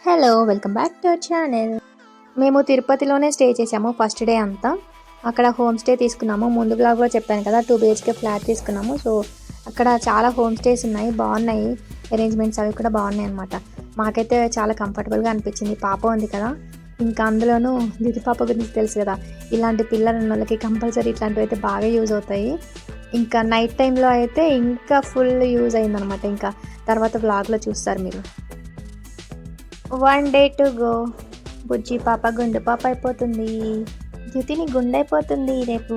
Hello welcome back to our channel. మేము తిరుపతిలోనే stay చేసాము first day అంతా. అక్కడ హోమ్ స్టే తీసుకున్నాము. ముందు బ్లాగ్లో చెప్పాను కదా, 2 BHK ఫ్లాట్ తీసుకున్నాము. సో అక్కడ చాలా హోమ్ స్టేస్ ఉన్నాయి, బాగున్నాయి. అరేంజ్మెంట్స్ అవి కూడా బాగున్నాయి అనమాట. మాకైతే చాలా కంఫర్టబుల్గా అనిపించింది. పాప ఉంది కదా, ఇంకా అందులోనూ దితి పాప గురించి తెలుసు కదా, ఇలాంటి పిల్లలు ఉన్న వాళ్ళకి కంపల్సరీ ఇట్లాంటివి అయితే బాగా యూజ్ అవుతాయి. ఇంకా నైట్ టైంలో అయితే ఇంకా ఫుల్ యూజ్ అయిందనమాట. ఇంకా తర్వాత బ్లాగ్లో చూస్తారు మీరు. 1 day to go. బుజ్జి పాప గుండు పాప అయిపోతుంది. జ్యుతిని గుండె అయిపోతుంది రేపు.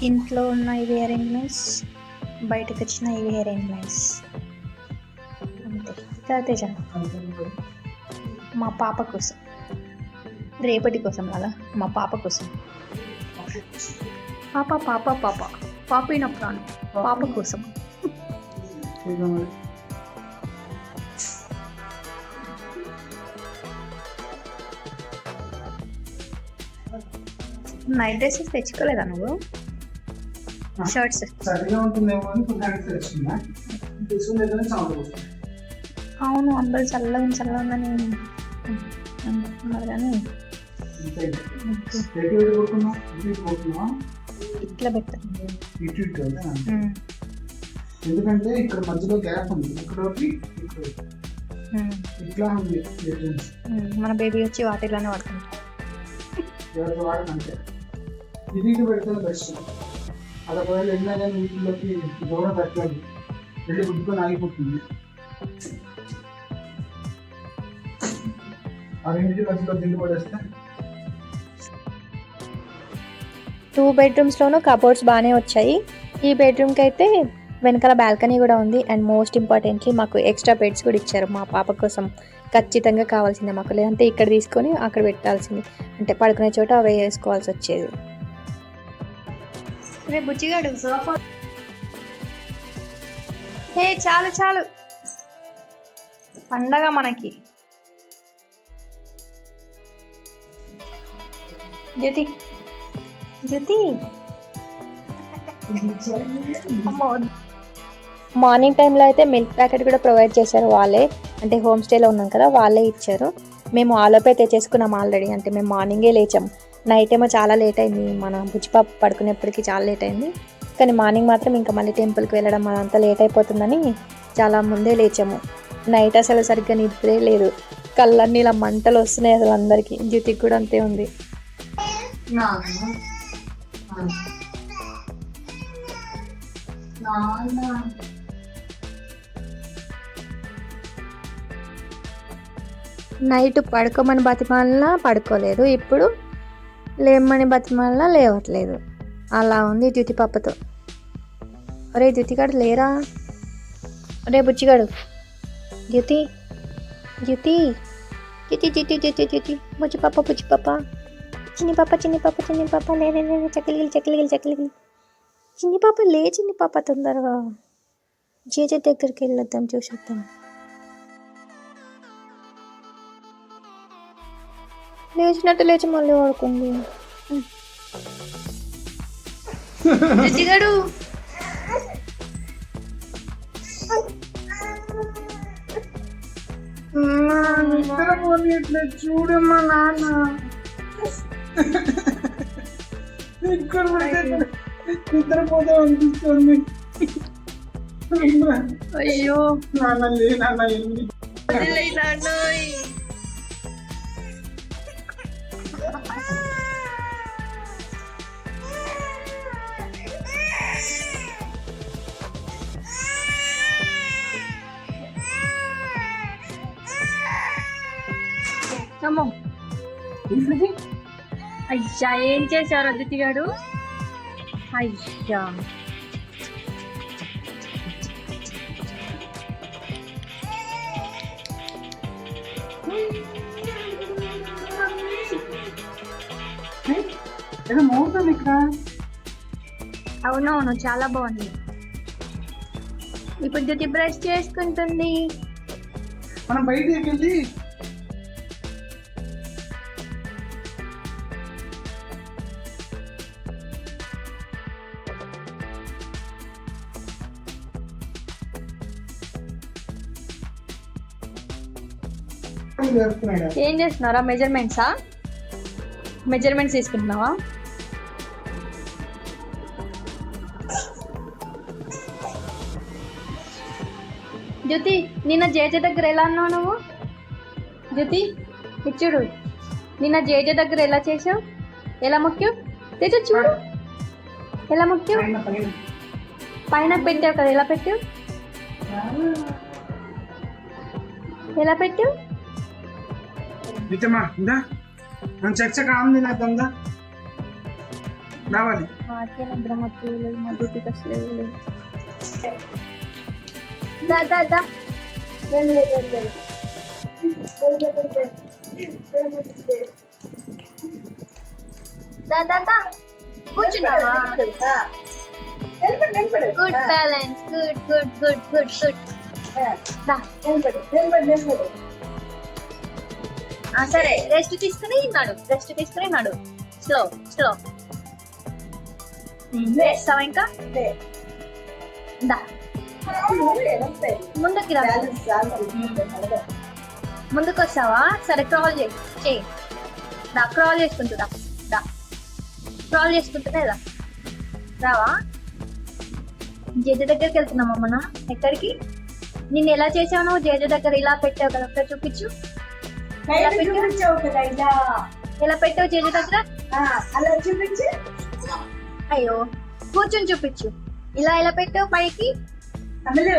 ఇంట్లో ఉన్న ఇవి అరేంజ్మెంట్స్, బయటకు వచ్చిన ఇవి అరేంజ్మెంట్స్ అంతే. తేజ మా పాప కోసం, రేపటి కోసం కదా, మా పాప కోసం. పాప పాప పాప పాపిన ప్రాణం పాప కోసం. నైట్ డ్రెస్సెస్ తెచ్చుకోలేదా నువ్వు? షర్ట్స్ అవును, అందరూ చల్లగా ఉందని అంటున్నారు కానీ ఇట్లా పెట్టారు. ఎందుకంటే ఇక్కడ మధ్యలో గ్యాప్ ఉంది, ఇక్కడ ఇట్లా ఉంది. మన బేబీ వచ్చి వాటిలోనే వాడుకుంటాం. వాడకంటే ఇది పెడితే బెస్ట్. అది ఒకవేళ వెళ్ళినా కానీ వీటిలోకి దూరం పెట్టండి, వెళ్ళి గుడ్డుకొని ఆగిపోతుంది. ఆ రెండింటి మధ్యలో దిండు పడేస్తే 2 bedrooms-లోనూ కబోర్డ్స్ బాగానే వచ్చాయి. ఈ బెడ్రూమ్కి అయితే వెనకాల బాల్కనీ కూడా ఉంది. అండ్ మోస్ట్ ఇంపార్టెంట్లీ మాకు ఎక్స్ట్రా బెడ్స్ కూడా ఇచ్చారు. మా పాప కోసం ఖచ్చితంగా కావాల్సిందే మాకు, లేదంటే ఇక్కడ తీసుకొని అక్కడ పెట్టాల్సింది, అంటే పడుకునే చోట అవి వేసుకోవాల్సి వచ్చేది. రే బుచ్చిగాడు సోఫా. హే చాలు చాలు, పండగ మనకి. జ్యోతి జ్యోతి మార్నింగ్ టైంలో అయితే మిల్క్ ప్యాకెట్ కూడా ప్రొవైడ్ చేశారు వాళ్ళే, అంటే హోమ్ స్టేలో ఉన్నాం కదా వాళ్ళే ఇచ్చారు. మేము ఆలోపే తెచ్చేసుకున్నాం ఆల్రెడీ, అంటే మేము మార్నింగే లేచాము. నైట్ ఏమో చాలా లేట్ అయింది, మన బుజ్జిపాప పడుకునేప్పటికీ చాలా లేట్ అయింది. కానీ మార్నింగ్ మాత్రం ఇంకా మళ్ళీ టెంపుల్కి వెళ్ళడం అదంతా లేట్ అయిపోతుందని చాలా ముందే లేచాము. నైట్ అసలు సరిగ్గా నిద్రే లేదు, కళ్ళన్నీ ఇలా మంటలు వస్తున్నాయి అసలు అందరికీ. జ్యోతికి కూడా అంతే ఉంది. నైట్ పడుకోమని బతిమాలినా పడుకోలేదు, ఇప్పుడు లేమని బతిమాలినా లేవట్లేదు. అలా ఉంది జ్యోతి పాపతో. అరే జ్యోతిగాడు లేరా? అరే బుచ్చిగాడు, జ్యోతి జ్యోతి జ్యోతి జ్యోతి జ్యోతి జ్యోతి బుజ్జి పాప చిన్ని పాప లే చక్కలిగిలి. చిన్ని పాప తొందరగా జేజే దగ్గరికి వెళ్ళొద్దాం, చూసేద్దాం. లేచి మళ్ళీ వాడుకుంది. జిజిగాడు చూడమ్మా నాన్న ఇక్కడ నిద్రపోతా అనిపిస్తుంది. అయ్యో నాన్న లే నాన్న, ఎనిమిది అయ్యా ఏం చేశారు అదితి గారు? అయ్యా ఏదో మోగుతుంది ఇక్కడ. అవునవును చాలా బాగుంది. ఇప్పుడు జ్యోతి బ్రష్ చేసుకుంటుంది. మనం బయటికి వెళ్ళి వేస్తున్నాడు. ఏం చేస్తున్నారా? మెజర్మెంట్స్ తీసుకుంటున్నావా? జ్యోతి, నిన్న జేజే దగ్గర ఎలా అన్నావు నువ్వు? జ్యోతి ఇచ్చుడు, నిన్న జేజే దగ్గర ఎలా చేసావు? ఎలా మొక్కావు? తేజ చూడు ఎలా మొక్కావు. పైన పెట్టావు కదా, ఎలా పెట్టావు? ఎలా పెట్టావు? నిజమా ఇందా మనం చర్చ కాంది నా దందా రావాలి. కూర్చున్నావా? Good balance, good good good good good. సరే, రెస్ట్ తీసుకుని నడు. స్లో స్లో వేస్తావా? ఇంకా ముందుకి రా. ముందుకు వస్తావా? సరే, క్రాల్ చేయి. క్రాల్ చేసుకుంటున్నా. క్రాల్ చేసుకుంటున్నా రావా? జేజ దగ్గరికి వెళ్తున్నామా మనం? ఎక్కడికి? నిన్ను ఎలా చేసావు నువ్వు? జేజ దగ్గర ఇలా పెట్టావు కదా, ఒకసారి చూపించు. ఎలా పెట్టావు జేజ దగ్గర? అలా చూపించు. అయ్యో, కూర్చొని చూపించు. ఇలా పెట్టావు పైకి. అమలు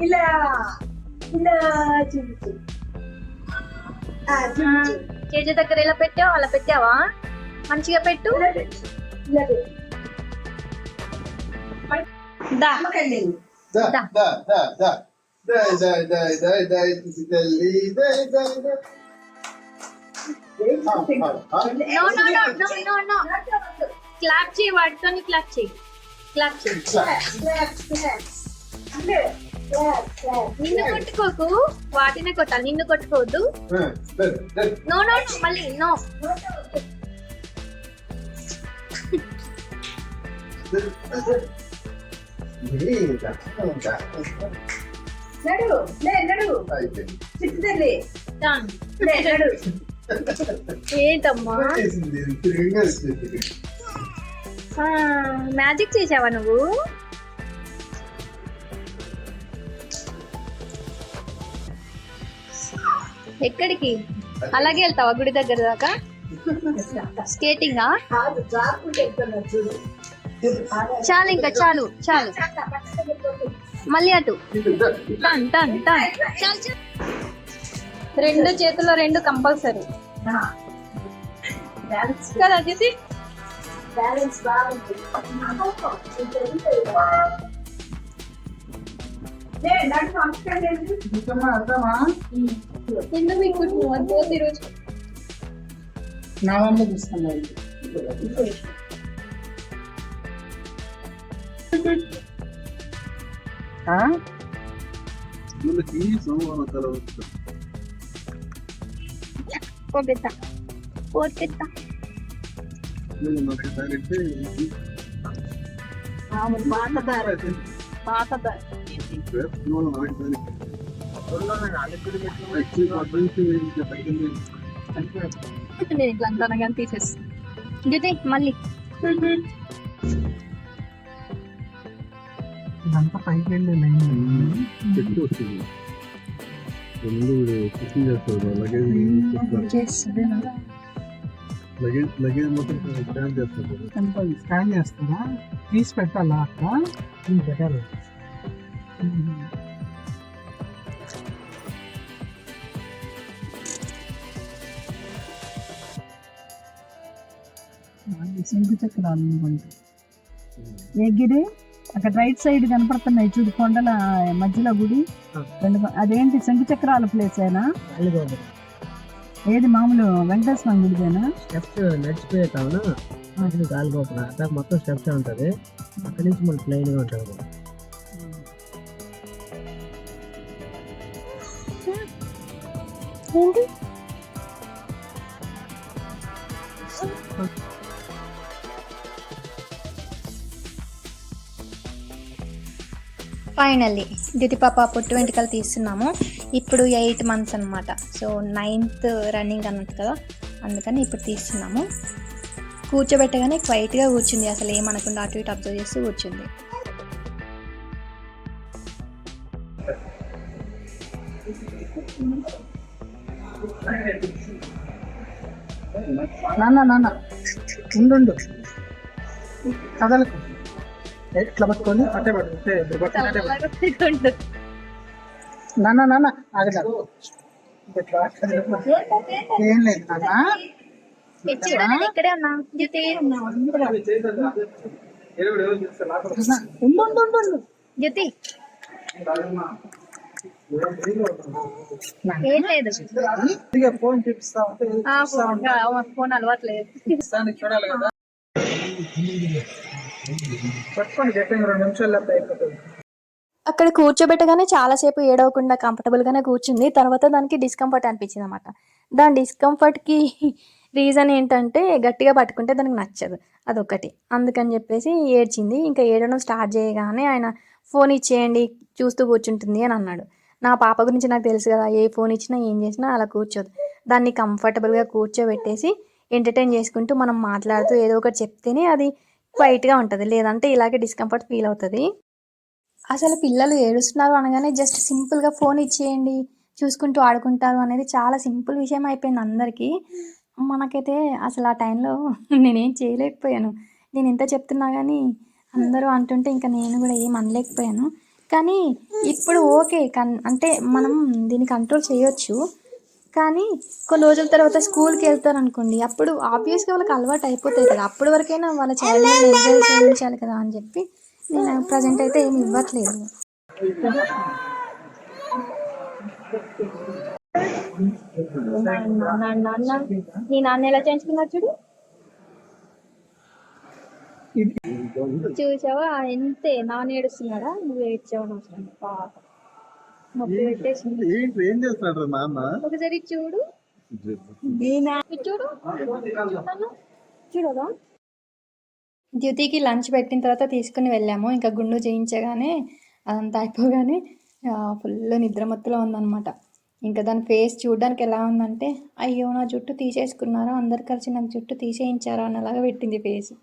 ఇలా ఇలా చూపించు. జేజ దగ్గర ఎలా పెట్టావు? అలా పెట్టావా? మంచిగా పెట్టు. దా. No. క్లాప్ చేయి, వాటితోని క్లాప్ చేయి. నిన్ను కొట్టుకోకు, వాటినే కొట్టాలి, నిన్ను కొట్టుకోవద్దు. నో మళ్ళీ నో. ఏంటమ్మా మ్యాజిక్ చేసావా నువ్వు? ఎక్కడికి? అలాగే వెళ్తావా గుడి దగ్గర దాకా? స్కేటింగా? చాలు, ఇంకా చాలు. మళ్ళీ అటు టన్. చాలు. 2 చేతుల్లో 2 కంపల్సరీ కదా చేసి. బ్యాలెన్స్ బాగుంది. ఎందుకు మీకు ఈరోజు నా వల్ల చూస్తున్నాను. ఇట్లా అంతా కానీ తీసేసి మళ్ళీ ఇదంతా పైకి వెళ్ళే లైన్ చెట్టు వస్తుంది. లగేజ్ మొత్తం స్కాన్ చేస్తారా? తీసి పెట్టాలా? అక్కడ పెట్టాలి. శంకు చక్రాలు ఏ గిరి అక్కడ రైట్ సైడ్ కనపడుతున్నాయి చూడు, కొండల మధ్యలో గుడి. అదేంటి శంకు చక్రాల ప్లేస్ అయినా? ఏది మామూలు వెంకటేశ్వర గుడిదేనా? స్టెప్స్ నడిచిపోయే కావున గాలిగోపుర అక్కడ మొత్తం స్టెప్స్ ఉంటుంది. అక్కడి నుంచి మనకి ప్లెయిన్ గా ఉంటుంది. ఫైనల్లీ దితి పాప పుట్టు వెంట్రుకలు తీస్తున్నాము. ఇప్పుడు 8 months అనమాట. సో 9th రన్నింగ్ అన్నట్టు కదా, అందుకని ఇప్పుడు తీస్తున్నాము. కూర్చోబెట్టగానే క్వైట్గా కూర్చుంది, అసలు ఏమనకుండా అటు ఇటు అబ్జర్వ్ చేస్తూ కూర్చుంది. నాన్న ఉండు కదలకు ఎట్లా పట్టుకొని అట్టే పట్టు నాన్న ఆగదా ఏం లేదు నాన్న ఇక్కడే ఉన్నా జ్యోతి, ఏం లేదు, ఫోన్ చూపిస్తా ఫోన్ అలవాట్లేదు. చూడాలి కదా, పట్టుకోండి చెప్పండి 2 నిమిషాలు అయిపోతుంది. అక్కడ కూర్చోబెట్టగానే చాలాసేపు ఏడవకుండా కంఫర్టబుల్గానే కూర్చుంది. తర్వాత దానికి డిస్కంఫర్ట్ అనిపించింది అనమాట. దాని డిస్కంఫర్ట్కి రీజన్ ఏంటంటే గట్టిగా పట్టుకుంటే దానికి నచ్చదు, అదొకటి. అందుకని చెప్పేసి ఏడ్చింది. ఇంకా ఏడవడం స్టార్ట్ చేయగానే ఆయన ఫోన్ ఇచ్చేయండి చూస్తూ కూర్చుంటుంది అని అన్నాడు. నా పాప గురించి నాకు తెలుసు కదా, ఏ ఫోన్ ఇచ్చినా ఏం చేసినా అలా కూర్చోదు. దాన్ని కంఫర్టబుల్గా కూర్చోబెట్టేసి ఎంటర్టైన్ చేసుకుంటూ మనం మాట్లాడుతూ ఏదో ఒకటి చెప్తేనే అది క్వైట్గా ఉంటుంది, లేదంటే ఇలాగే డిస్కంఫర్ట్ ఫీల్ అవుతుంది. అసలు పిల్లలు ఏడుస్తున్నారు అనగానే జస్ట్ సింపుల్గా ఫోన్ ఇచ్చేయండి చూసుకుంటూ ఆడుకుంటారు అనేది చాలా సింపుల్ విషయం అయిపోయింది అందరికీ. మనకైతే అసలు ఆ టైంలో నేనేం చేయలేకపోయాను. నేను ఎంత చెప్తున్నా కానీ అందరూ అంటుంటే ఇంకా నేను కూడా ఏం అనలేకపోయాను. కానీ ఇప్పుడు ఓకే, అంటే మనం దీన్ని కంట్రోల్ చేయొచ్చు. కానీ కొన్ని రోజుల తర్వాత స్కూల్కి వెళ్తారు అనుకోండి, అప్పుడు ఆబ్వియస్గా వాళ్ళకి అలవాటు అయిపోతాయి కదా, అప్పటి వరకైనా వాళ్ళ చైల్డ్ని ఎంజాయ్ చేయించాలి కదా అని చెప్పి నేను ప్రజెంట్ అయితే ఏమి ఇవ్వట్లేదు. నీ నాన్న ఎలా చేయించుకున్నా చూడు, చూసావా ఎంతే నాన్న ఏడుస్తున్నాడా, నువ్వు ఏడ్చావు నొప్పి పెట్టేసింది. ఏం చేస్తున్నాడు నాన్న? ఒకసారి చూడు చూడు చూడదా. ద్యుతికి లంచ్ పెట్టిన తర్వాత తీసుకుని వెళ్ళాము. ఇంకా గుండు చేయించగానే అదంతా అయిపోగానే ఫుల్ నిద్రమత్తులో ఉందన్నమాట. ఇంకా దాని ఫేస్ చూడడానికి ఎలా ఉందంటే, అయ్యో నా జుట్టు తీసేసుకున్నారా, అందరు కలిసి నాకు జుట్టు తీసేయించారా అన్నలాగా పెట్టింది ఫేస్.